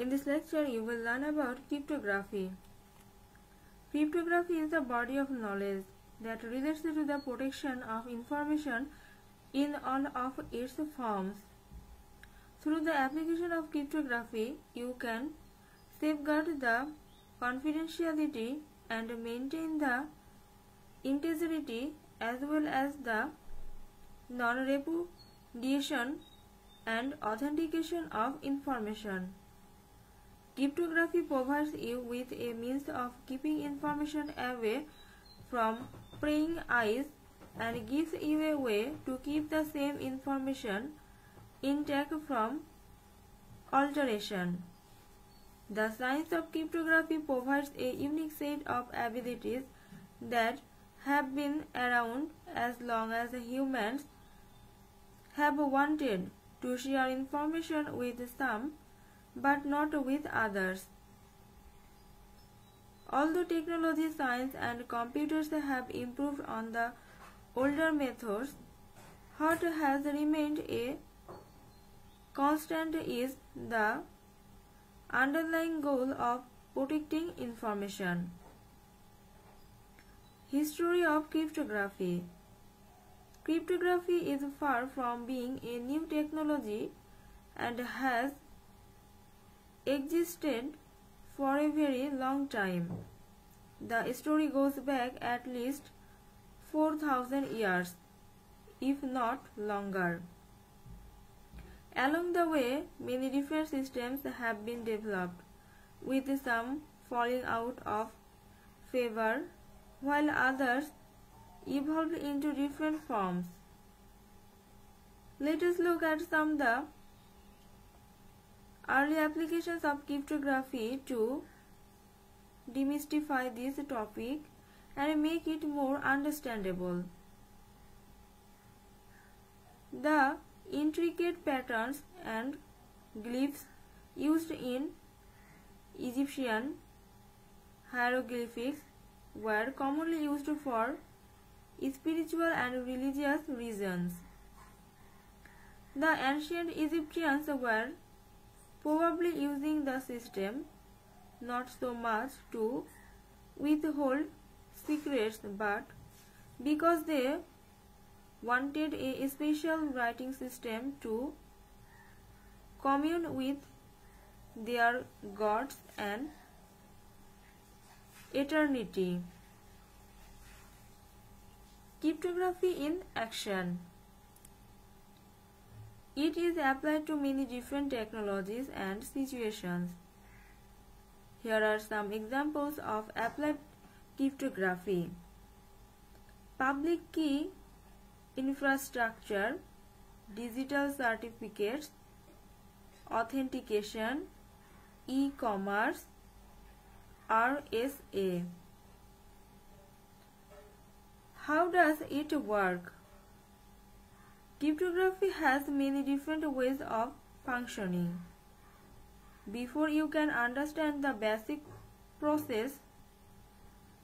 In this lecture, you will learn about cryptography. Cryptography is the body of knowledge that relates to the protection of information in all of its forms. Through the application of cryptography, you can safeguard the confidentiality and maintain the integrity as well as the non-repudiation and authentication of information. Cryptography provides you with a means of keeping information away from prying eyes and gives you a way to keep the same information intact from alteration. The science of cryptography provides a unique set of abilities that have been around as long as humans have wanted to share information with some but not with others. Although technology, science and computers have improved on the older methods, what has remained a constant is the underlying goal of protecting information. History of cryptography. Cryptography is far from being a new technology and has existed for a very long time. The story goes back at least 4,000 years, if not longer. Along the way, many different systems have been developed, with some falling out of favor, while others evolved into different forms. Let us look at some of the early applications of cryptography to demystify this topic and make it more understandable. The intricate patterns and glyphs used in Egyptian hieroglyphics were commonly used for spiritual and religious reasons. The ancient Egyptians were probably using the system not so much to withhold secrets but because they wanted a special writing system to commune with their gods and eternity. Cryptography in action. It is applied to many different technologies and situations. Here are some examples of applied cryptography. Public key infrastructure, digital certificates, authentication, e-commerce, RSA. How does it work? Cryptography has many different ways of functioning. Before you can understand the basic process,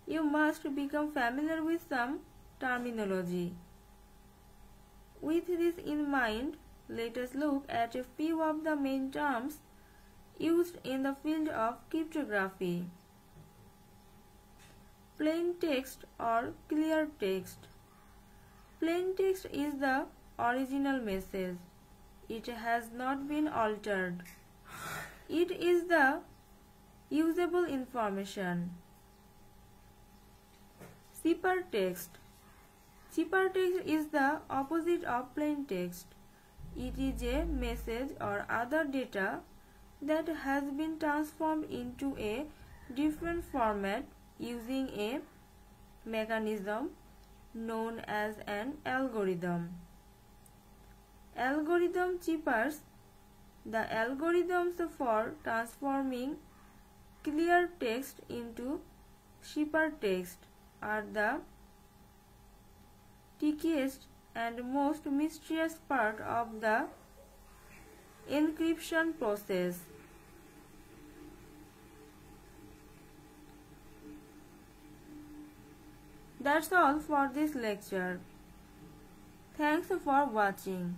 you must become familiar with some terminology. With this in mind, let us look at a few of the main terms used in the field of cryptography. Plain text or clear text. Plain text is the original message. It has not been altered. It is the usable information. Ciphertext. Ciphertext is the opposite of plain text. It is a message or other data that has been transformed into a different format using a mechanism known as an algorithm. Algorithm ciphers. The algorithms for transforming clear text into ciphertext are the trickiest and most mysterious part of the encryption process. That's all for this lecture. Thanks for watching.